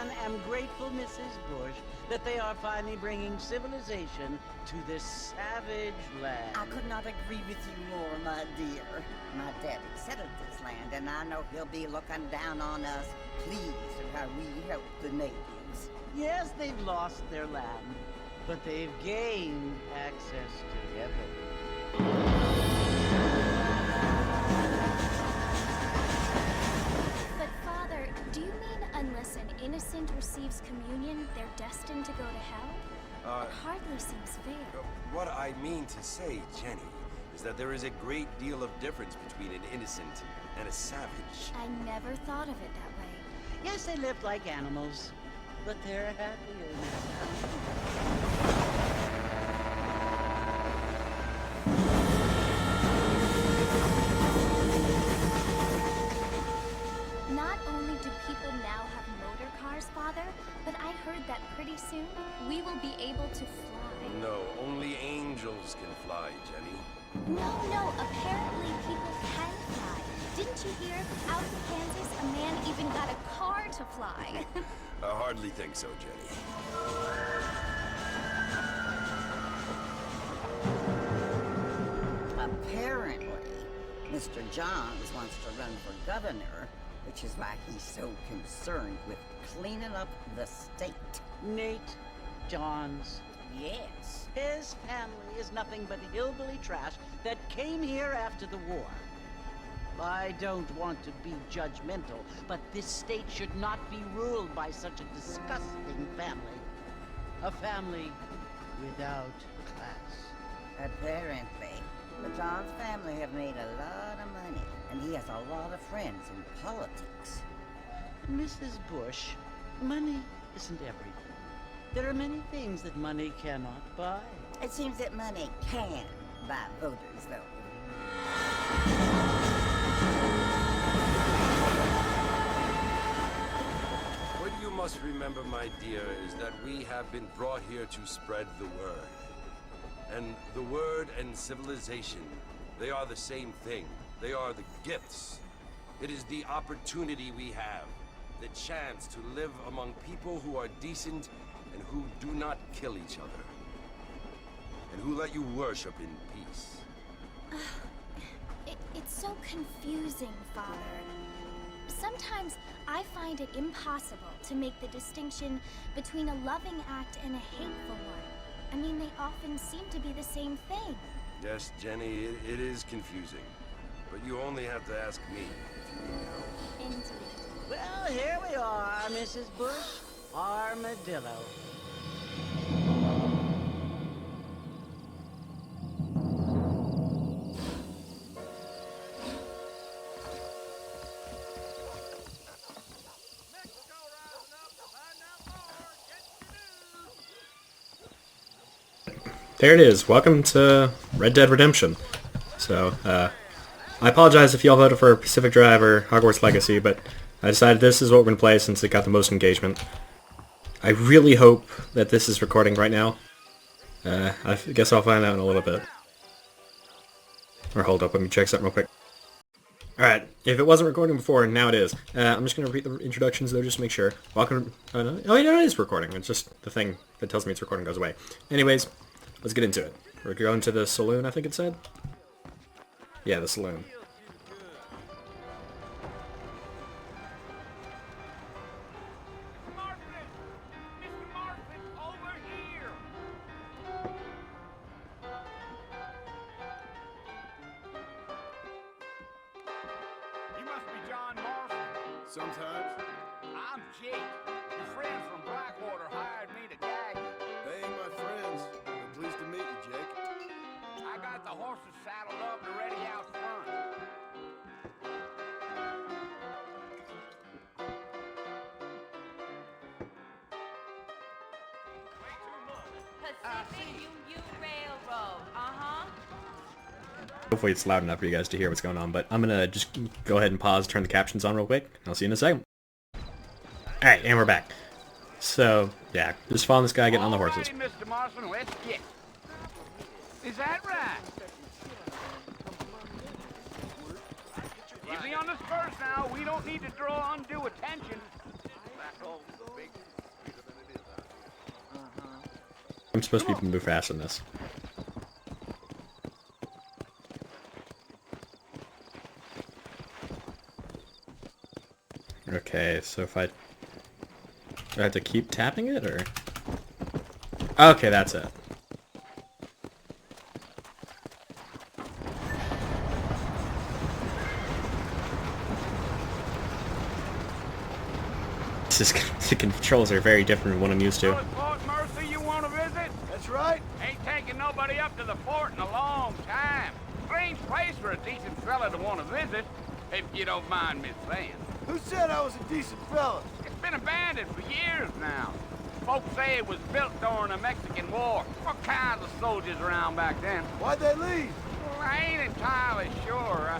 one, am grateful, Mrs. Bush, that they are finally bringing civilization to this savage land. I could not agree with you more, my dear. My daddy settled this land, and I know he'll be looking down on us, pleased at how we help the natives. Yes, they've lost their land, but they've gained access to heaven. But Father, do you mean unless an innocent receives communion, they're destined to go to hell? It hardly seems fair. What I mean to say, Jenny, is that there is a great deal of difference between an innocent and a savage. I never thought of it that way. Yes, they lived like animals, but they're happier now. Not only do people now have motor cars, Father, but I heard that pretty soon we will be able to fly. No, only angels can fly, Jenny. No, apparently people can fly. Didn't you hear? Out in Kansas, a man even got a car to fly. I hardly think so, Jenny. Apparently, Mr. Johns wants to run for governor, which is why he's so concerned with cleaning up the state. Nate Johns. Yes. His family is nothing but hillbilly trash that came here after the war. I don't want to be judgmental, but this state should not be ruled by such a disgusting family. A family without class. Apparently, the Johns family have made a lot of money, and he has a lot of friends in politics. Mrs. Bush, money isn't everything. There are many things that money cannot buy. It seems that money can buy voters, though. What you must remember, my dear, is that we have been brought here to spread the word. And the word and civilization, they are the same thing. They are the gifts. It is the opportunity we have, the chance to live among people who are decent and who do not kill each other, and who let you worship in peace. It's so confusing, Father. Sometimes I find it impossible to make the distinction between a loving act and a hateful one. I mean, they often seem to be the same thing. Yes, Jenny, it is confusing. But you only have to ask me if you need help. Indeed. Well, here we are, Mrs. Bush. Armadillo. There it is. Welcome to Red Dead Redemption. So, I apologize if y'all voted for Pacific Drive or Hogwarts Legacy, but I decided this is what we're going to play since it got the most engagement. I really hope that this is recording right now. I guess I'll find out in a little bit. Or hold up, let me check something real quick. Alright, if it wasn't recording before, now it is. I'm just going to repeat the introductions though, just to make sure. Welcome... Oh, yeah, it is recording. It's just the thing that tells me it's recording goes away. Anyways, let's get into it. We're going to the saloon, I think it said? Yeah, the saloon. Sometimes. I'm Jake. Your friends from Blackwater hired me to guide you. They ain't my friends. I'm pleased to meet you, Jake. I got the horses saddled up and ready out front. Pacific Union Railroad, Hopefully it's loud enough for you guys to hear what's going on, but I'm gonna just go ahead and pause, turn the captions on real quick. I'll see you in a second. Alright, and we're back. So, yeah, just following this guy getting on the horses. All right, Mr. Marston, let's get. Is that right? Easy on the spurs now. We don't need to draw undue attention. That old big I'm supposed to be move fast in this. Okay, so if I... Do I have to keep tapping it, or...? Okay, that's it. The controls are very different from what I'm used to. Fort Mercy you want to visit? That's right. Ain't taking nobody up to the fort in a long time. Strange place for a decent fella to want to visit, if you don't mind me saying. Who said I was a decent fella? It's been abandoned for years now. Folks say it was built during the Mexican War. All kinds of soldiers around back then. Why'd they leave? Well, I ain't entirely sure.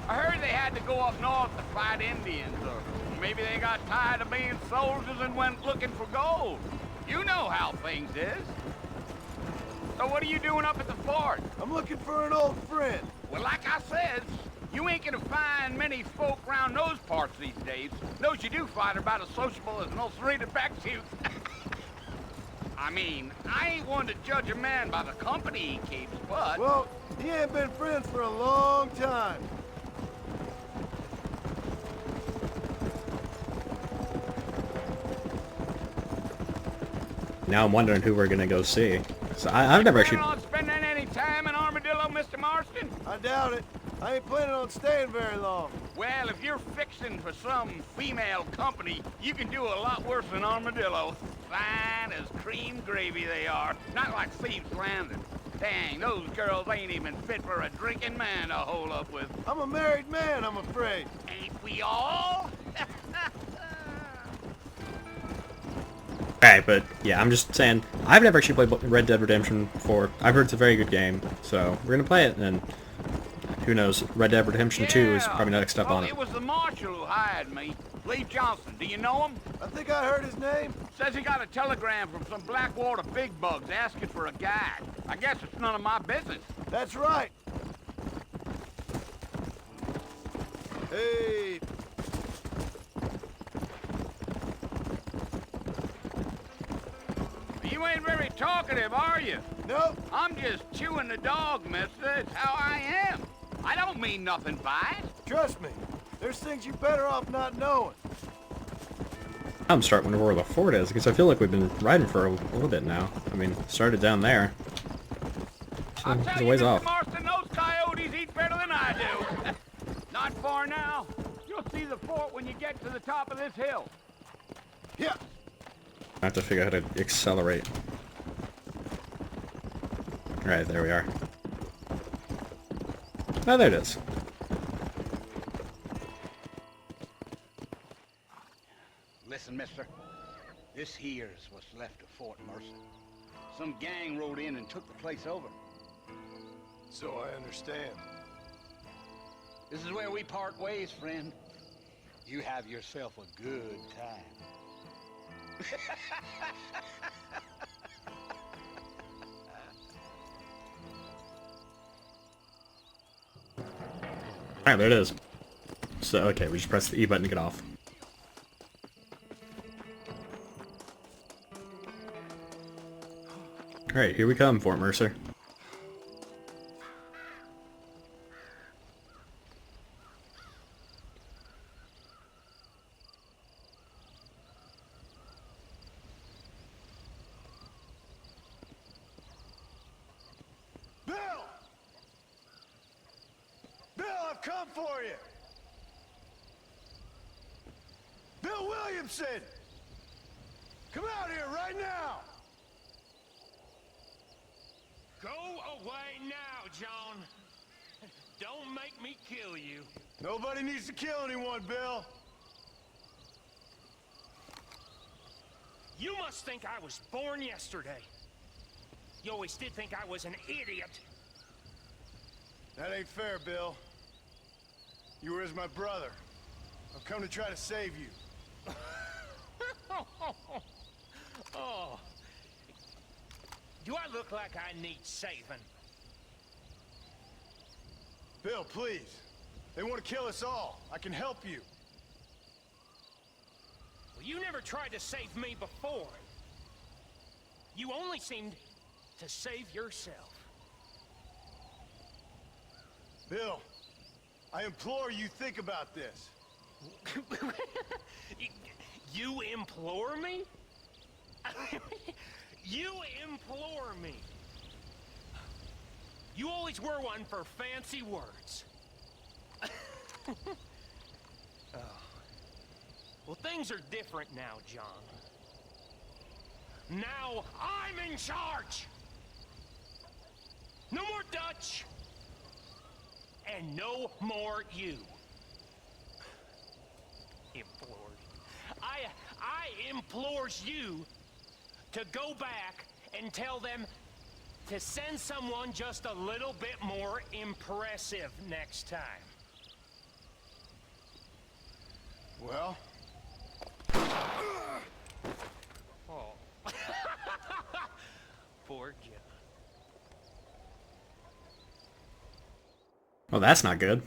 I heard they had to go up north to fight Indians, or maybe they got tired of being soldiers and went looking for gold. You know how things is. So what are you doing up at the fort? I'm looking for an old friend. Well, like I said, you ain't gonna find many folk around those parts these days. Those you do find are about as sociable as an ulcerated back tooth. I mean, I ain't one to judge a man by the company he keeps, but... Well, he ain't been friends for a long time. Now I'm wondering who we're gonna go see. So I've never actually... Planning on spending any time in Armadillo, Mr. Marston? I doubt it. I ain't planning on staying very long. Well, if you're fixing for some female company, you can do a lot worse than Armadillo. Fine as cream gravy they are. Not like Thieves Landing. Dang, those girls ain't even fit for a drinking man to hole up with. I'm a married man, I'm afraid. Ain't we all? Alright, but yeah, I'm just saying, I've never actually played Red Dead Redemption before. I've heard it's a very good game, so we're gonna play it, and who knows, Red Dead Redemption 2 is probably next up on it. It was the marshal who hired me. Lee Johnson, do you know him? I think I heard his name. Says he got a telegram from some Blackwater big bugs asking for a guide. I guess it's none of my business. That's right. Hey. You ain't very talkative, are you? Nope. I'm just chewing the dog, mister. It's how I am. I don't mean nothing by it. Trust me. There's things you're better off not knowing. I'm starting to wonder where the fort is, because I feel like we've been riding for a little bit now. I mean, started down there. So I'll it's tell a you, ways Mr. off. Marston, those coyotes eat better than I do. Not far now. You'll see the fort when you get to the top of this hill. Yeah. I have to figure out how to accelerate. Alright, there we are. Oh, there it is. Listen, mister. This here's what's left of Fort Mercy. Some gang rode in and took the place over. So I understand. This is where we part ways, friend. You have yourself a good time. Alright, there it is. So, okay, we just press the E button to get off. Alright, here we come, Fort Mercer. Bill! Bill, I've come for you! Bill Williamson! Come out here right now! Go away now, John. Don't make me kill you. Nobody needs to kill anyone, Bill. You must think I was born yesterday. You always did think I was an idiot. That ain't fair, Bill. You were as my brother. I've come to try to save you. Oh. Do I look like I need saving? Bill, please. They want to kill us all. I can help you. Well, you never tried to save me before. You only seemed to save yourself. Bill, I implore you think about this. You implore me? You implore me. You always were one for fancy words. Oh. Well, things are different now, John. Now I'm in charge! No more Dutch! And no more you. Implores. I implores you to go back and tell them to send someone just a little bit more impressive next time. Well? Oh. Poor John. Well, that's not good.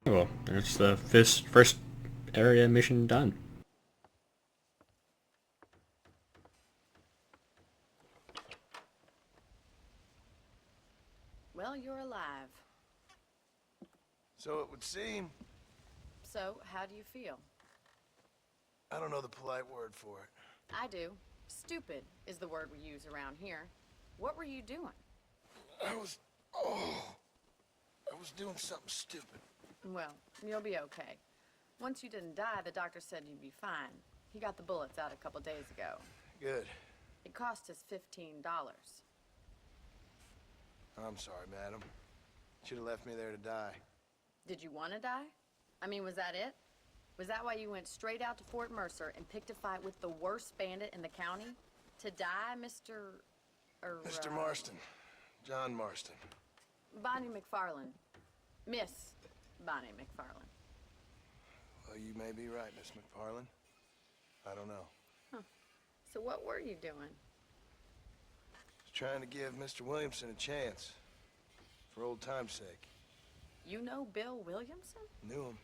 Well, there's the first area mission done. Well, you're alive. So it would seem. So, how do you feel? I don't know the polite word for it. I do. Stupid is the word we use around here. What were you doing? I was doing something stupid. Well, you'll be okay. Once you didn't die, the doctor said you'd be fine. He got the bullets out a couple days ago. Good. It cost us $15. I'm sorry, madam. Should have left me there to die. Did you want to die? I mean, was that it? Was that why you went straight out to Fort Mercer and picked a fight with the worst bandit in the county? To die, Mr. Mr. Marston. John Marston. Bonnie McFarland. Miss Bonnie McFarland. Well, you may be right, Miss McFarland. I don't know. Huh. So what were you doing? Just trying to give Mr. Williamson a chance. For old time's sake. You know Bill Williamson? Knew him.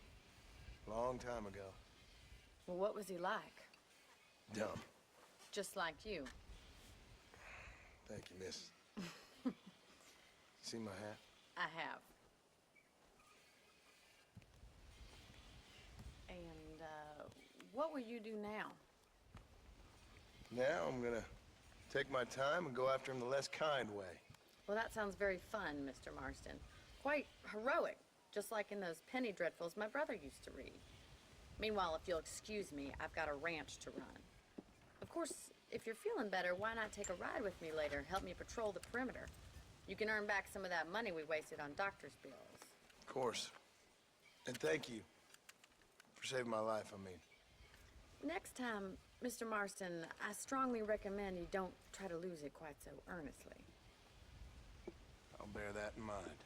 Long time ago. Well, what was he like? Dumb. Just like you. Thank you, miss. See my hat? I have. And, what will you do now? Now I'm gonna take my time and go after him the less kind way. Well, that sounds very fun, Mr. Marston. Quite heroic, just like in those penny dreadfuls my brother used to read. Meanwhile, if you'll excuse me, I've got a ranch to run. Of course, if you're feeling better, why not take a ride with me later? Help me patrol the perimeter. You can earn back some of that money we wasted on doctor's bills. Of course. And thank you for saving my life, I mean. Next time, Mr. Marston, I strongly recommend you don't try to lose it quite so earnestly. I'll bear that in mind.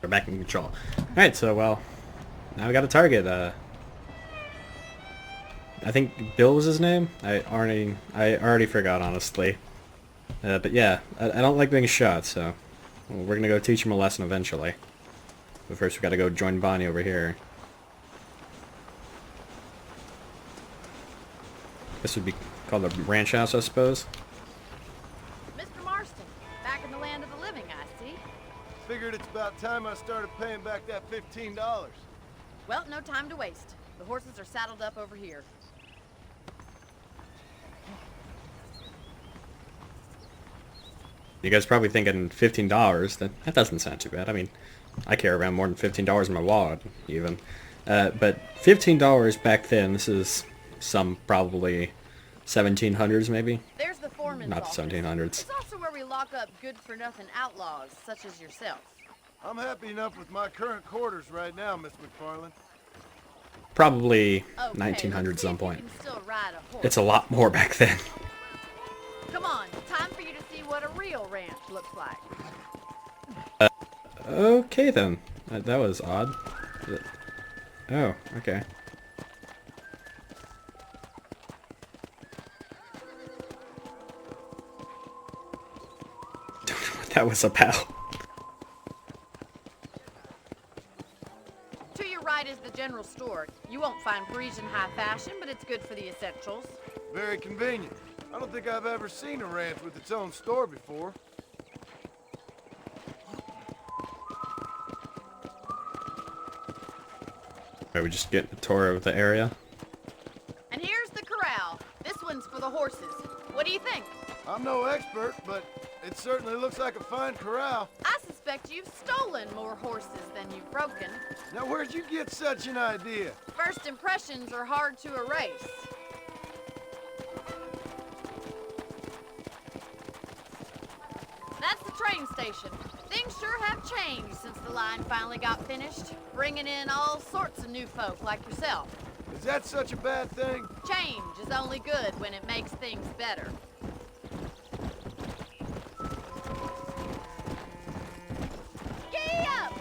We're back in control. Alright, so, well, now we got a target. I think Bill was his name? I already forgot, honestly. But yeah, I don't like being shot, so we're gonna go teach him a lesson eventually. But first we gotta go join Bonnie over here. This would be called the ranch house, I suppose. Mr. Marston, back in the land of the living, I see. Figured it's about time I started paying back that $15. Well, no time to waste. The horses are saddled up over here. You guys are probably thinking $15. That doesn't sound too bad. I mean, I carry around more than $15 in my wallet, even. But $15 back then, this is some probably 1700s maybe? There's the foreman's Not the office. 1700s. It's also where we lock up good-for-nothing outlaws, such as yourself. I'm happy enough with my current quarters right now, Miss McFarland. Probably Okay, 1900s let's see some if you point. can still ride a horse. It's a lot more back then. Come on, time for you to see what a real ranch looks like. Okay then. That was odd. Oh, okay. Don't know what that was about. To your right is the general store. You won't find Parisian high fashion, but it's good for the essentials. Very convenient. I don't think I've ever seen a ranch with its own store before. Are we just getting a tour of the area? And here's the corral. This one's for the horses. What do you think? I'm no expert, but it certainly looks like a fine corral. I suspect you've stolen more horses than you've broken. Now, where'd you get such an idea? First impressions are hard to erase. That's the train station. Things sure have changed since the line finally got finished, bringing in all sorts of new folk like yourself. Is that such a bad thing? Change is only good when it makes things better. Giddy up!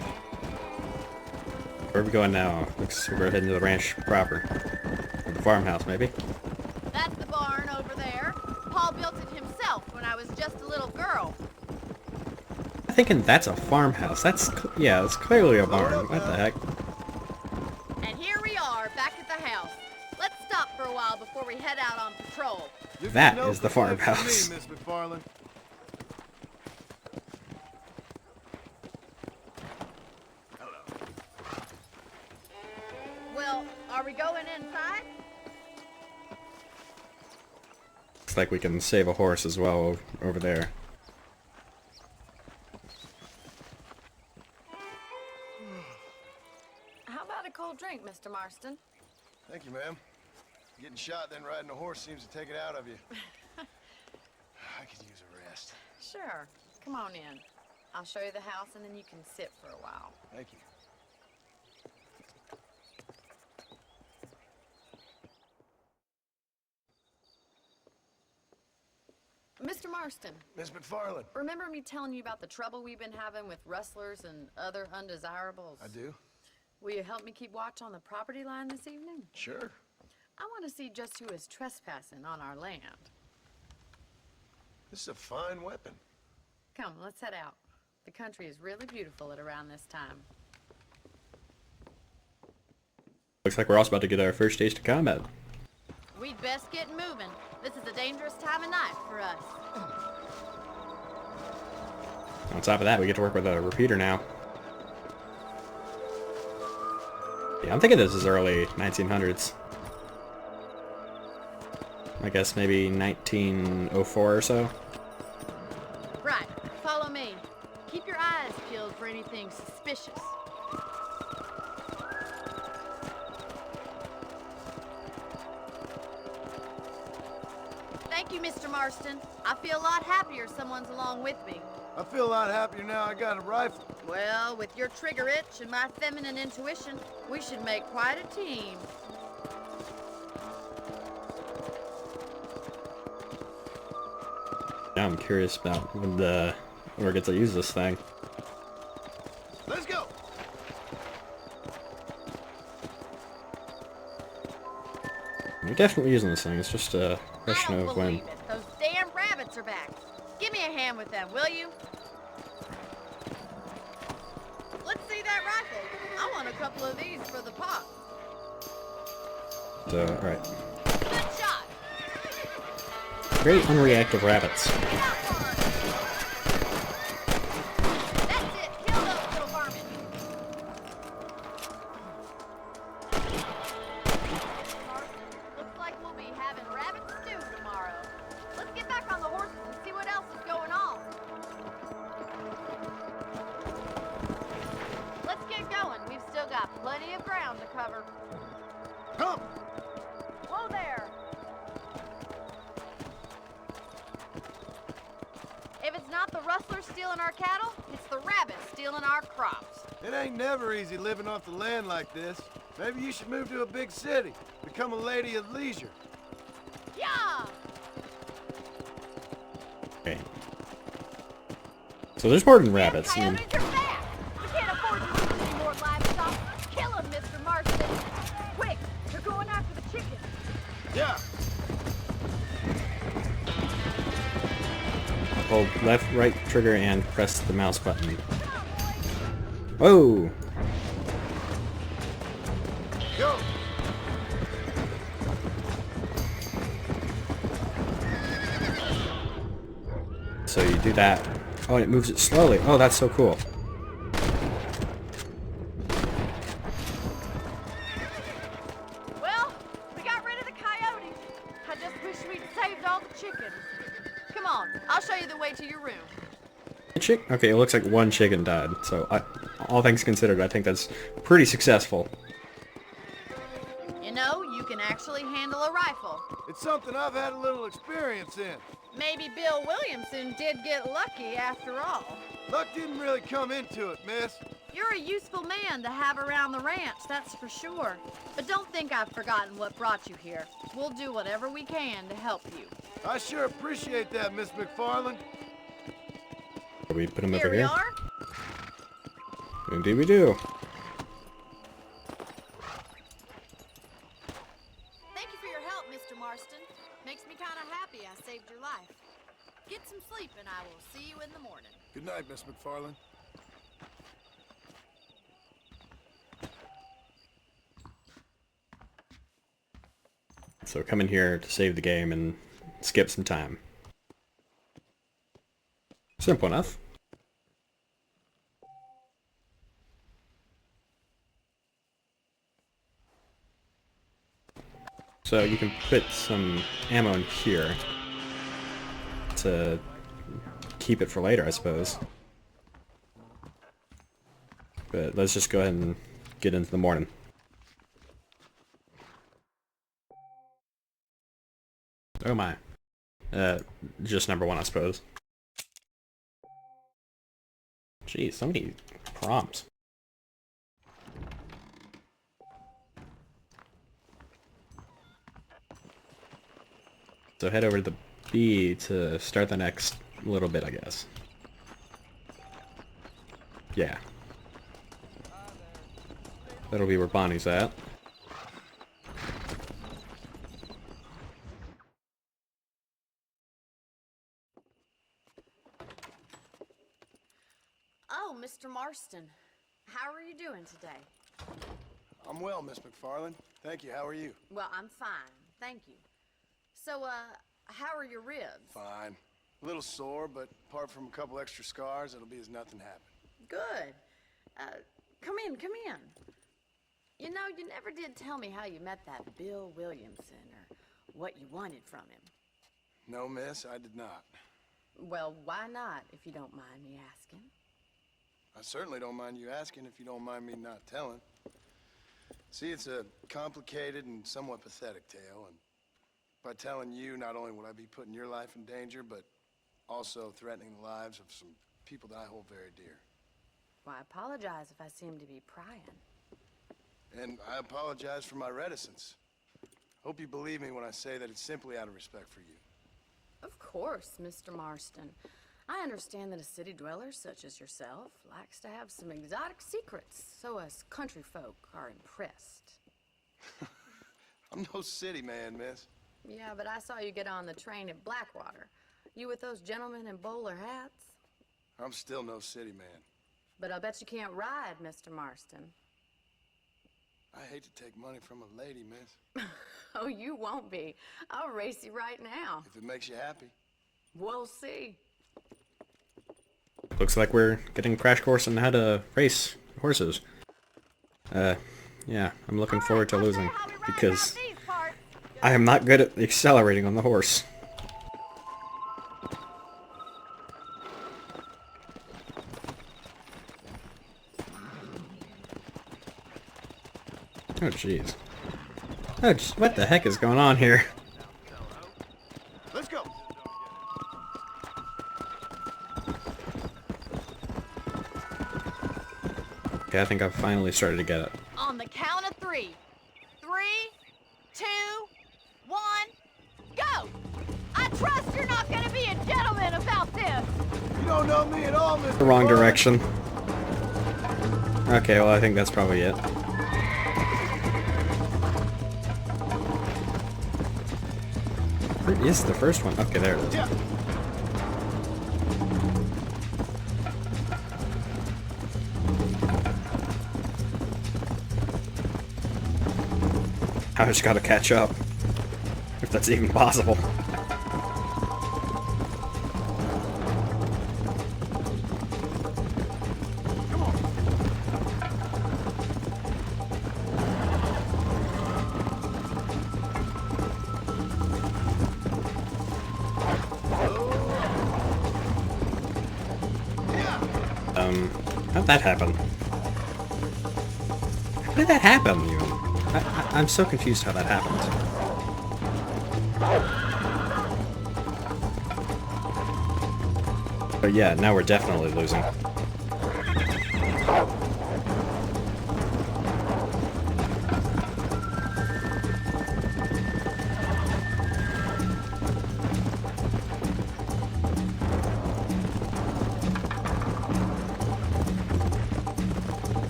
Where are we going now? Looks like we're heading to the ranch proper. Or the farmhouse, maybe? That's the barn over there. Paul built it himself when I was just a little girl. I'm thinking that's a farmhouse. Yeah, it's clearly a barn. What the heck? And here we are, back at the house. Let's stop for a while before we head out on patrol. That is the farmhouse. Me, Miss McFarland. Well, are we going inside? Looks like we can save a horse as well over there. How about a cold drink, Mr. Marston? Thank you, ma'am. Getting shot then riding a horse seems to take it out of you. I could use a rest. Sure. Come on in. I'll show you the house and then you can sit for a while. Thank you. Mr. Marston, Miss McFarland. remember me telling you about the trouble we've been having with rustlers and other undesirables? I do? Will you help me keep watch on the property line this evening? Sure. I want to see just who is trespassing on our land. This is a fine weapon. Come, let's head out. The country is really beautiful at around this time. Looks like we're also about to get our first taste of combat. We'd best get moving. This is a dangerous time of night for us. On top of that, we get to work with a repeater now. Yeah, I'm thinking this is early 1900s. I guess maybe 1904 or so. Right, follow me. Keep your eyes peeled for anything suspicious. Thank you, Mr. Marston. I feel a lot happier someone's along with me. I feel a lot happier now I got a rifle. Well, with your trigger itch and my feminine intuition, we should make quite a team. Now I'm curious about when we get to use this thing. Let's go. We're definitely using this thing. It's just a I question don't of when. believe it. Those damn rabbits are back. Give me a hand with them, will you? Let's see that rifle. I want a couple of these for the pot. Alright. Good shot. Very unreactive rabbits. That's it. Kill those little vermin. Marston, looks like we'll be having rabbit stew tomorrow. Let's get back on the horses and see what else is going on. rustlers stealing our cattle, it's the rabbits stealing our crops. It ain't never easy living off the land like this. Maybe you should move to a big city. Become a lady of leisure. Yeah! Okay. So there's more than rabbits. I mean, Coyotes are back! We can't afford to lose any more livestock. Kill them, Mr. Marston! Quick! They're going after the chickens. Yeah. hold left, right trigger, and press the mouse button. Whoa! Go. So you do that. Oh, and it moves it slowly. Oh, that's so cool. Well, we got rid of the coyotes. I just wish we'd saved all the chickens. Come on, I'll show you the way to your room. Okay, it looks like one chicken died. So, all things considered, I think that's pretty successful. You know, you can actually handle a rifle. It's something I've had a little experience in. Maybe Bill Williamson did get lucky after all. Luck didn't really come into it, miss. You're a useful man to have around the ranch, that's for sure. But don't think I've forgotten what brought you here. We'll do whatever we can to help you. I sure appreciate that, Miss McFarland. We put him Here over we here. are. Indeed we do. Thank you for your help, Mr. Marston. Makes me kind of happy I saved your life. Get some sleep and I will see you in the morning. Good night, Miss McFarland. So come in here to save the game and skip some time. Simple enough. So you can put some ammo in here to keep it for later, I suppose. But let's just go ahead and get into the morning. Oh my. Just number one, I suppose. Jeez, so many prompts. So head over to the B to start the next little bit, I guess. Yeah. That'll be where Bonnie's at. Oh, Mr. Marston. How are you doing today? I'm well, Miss McFarland. Thank you. How are you? Well, I'm fine. Thank you. So, how are your ribs? Fine. A little sore, but apart from a couple extra scars, it'll be as nothing happened. Good. Come in, come in. You know, you never did tell me how you met that Bill Williamson or what you wanted from him. No, miss, I did not. Well, why not, if you don't mind me asking? I certainly don't mind you asking if you don't mind me not telling. See, it's a complicated and somewhat pathetic tale, and by telling you, not only would I be putting your life in danger, but also threatening the lives of some people that I hold very dear. Well, I apologize if I seem to be prying. And I apologize for my reticence. Hope you believe me when I say that it's simply out of respect for you. Of course, Mr. Marston. I understand that a city dweller such as yourself likes to have some exotic secrets, so us country folk are impressed. I'm no city man, miss. Yeah, but I saw you get on the train at Blackwater. You with those gentlemen in bowler hats? I'm still no city man. But I'll bet you can't ride, Mr. Marston. I hate to take money from a lady, miss. Oh, you won't be. I'll race you right now. If it makes you happy. We'll see. Looks like we're getting a crash course on how to race horses. Yeah, I'm looking forward to losing, because I am not good at accelerating on the horse. Oh jeez. Oh, what the heck is going on here? Let's go. Okay, I think I've finally started to get it. On the count of 3. 3, 2, 1, go! I trust you're not gonna be a gentleman about this! You don't know me at all, Mr. The wrong Bud. direction. Okay, well I think that's probably it. Where is the first one? Okay, there it is. Yeah. I just gotta catch up. If that's even possible. How'd that happen? How did that happen, even? I'm so confused how that happened. But yeah, now we're definitely losing.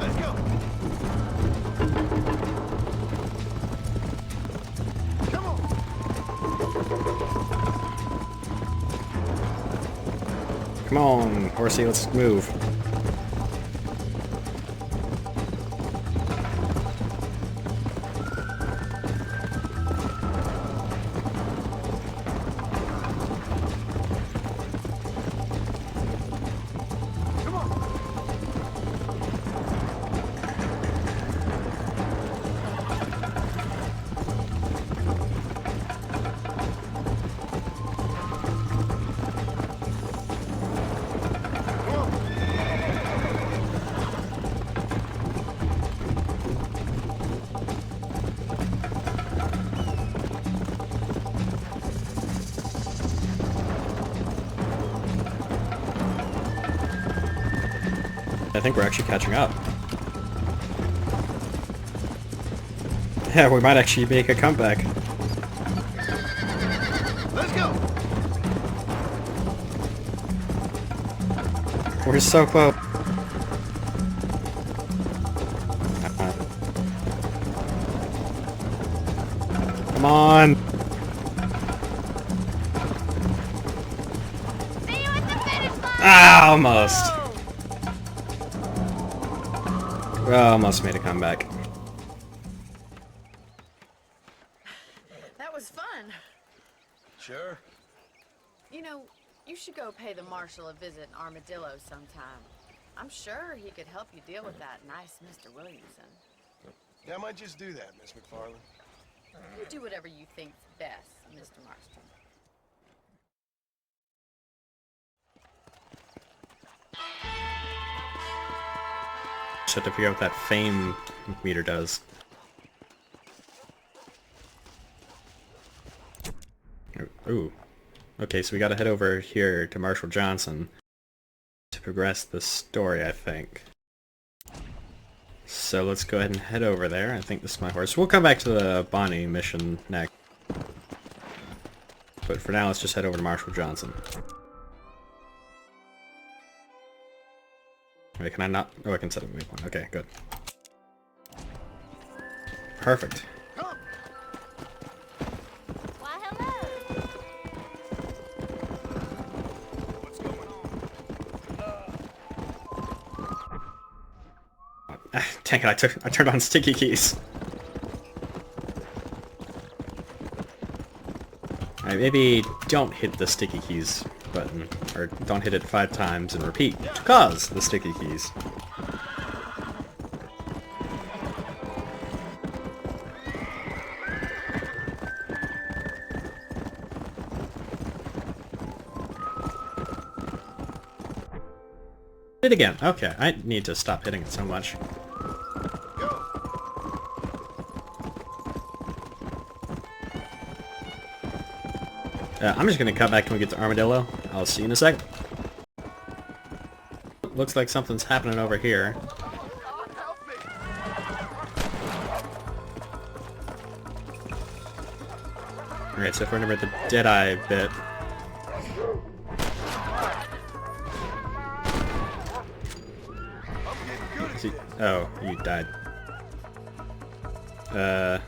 Let's go. Come on. Come on, horsey, let's move. Come on. Come on. I think we're actually catching up. Yeah, we might actually make a comeback. Let's go. We're so close. Come on! See you at the finish line! Ah, almost! Well, almost made a comeback. That was fun. Sure. You know, you should go pay the marshal a visit in Armadillo sometime. I'm sure he could help you deal with that nice Mr. Williamson. Yeah, I might just do that, Miss McFarland. You do whatever you think's best, Mr. Marston. Just have to figure out what that fame meter does. Ooh. Okay, so we gotta head over here to Marshall Johnson to progress the story, I think. So let's go ahead and head over there. I think this is my horse. We'll come back to the Bonnie mission next. But for now, let's just head over to Marshall Johnson. Wait, can I not? Oh, I can set up a waypoint. Okay, good. Perfect. Come. Why, hello! What's going on? Ah, dang it, I turned on sticky keys. Alright, maybe don't hit the sticky keys button, or don't hit it 5 times and repeat to cause the sticky keys. Hit again. Okay, I need to stop hitting it so much. I'm just gonna cut back when we get to Armadillo. I'll see you in a sec. Looks like something's happening over here. Alright, so if we're gonna the Deadeye bit. Oh, you died. I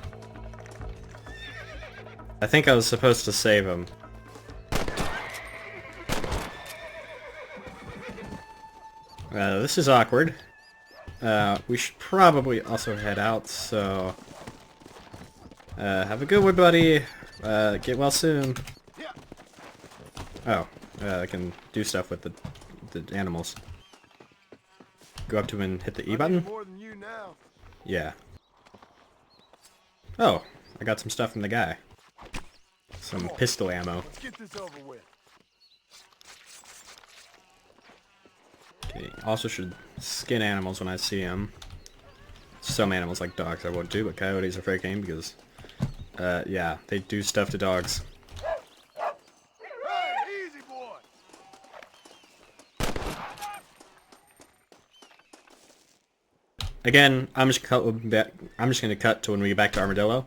think I was supposed to save him. This is awkward. We should probably also head out, so... have a good one, buddy. Get well soon. Oh, I can do stuff with the animals. Go up to him and hit the E button? Yeah. Oh, I got some stuff from the guy. Some pistol ammo. Let's get this over with. Okay, also should skin animals when I see them. Some animals like dogs I won't do, but coyotes are fair game because, yeah, they do stuff to dogs. Hey, easy boy. Again, I'm just gonna cut to when we get back to Armadillo.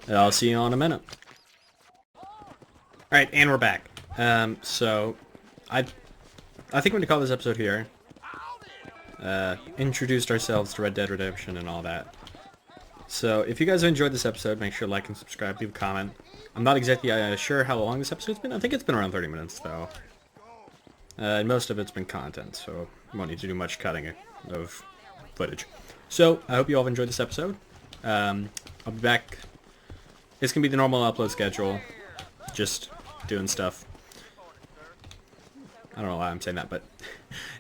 I'll see you all in a minute. Alright, and we're back. So I think we're gonna call this episode here. Introduced ourselves to Red Dead Redemption and all that. So if you guys enjoyed this episode, make sure to like and subscribe, leave a comment. I'm not exactly sure how long this episode's been. I think it's been around 30 minutes though. And most of it's been content, so you won't need to do much cutting of footage. So I hope you all enjoyed this episode. I'll be back. It's gonna be the normal upload schedule, just doing stuff. I don't know why I'm saying that, but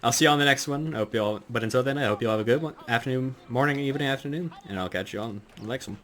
I'll see you on the next one. I hope you all. But until then, I hope you all have a good one, afternoon, morning, evening, afternoon, and I'll catch you on the next one.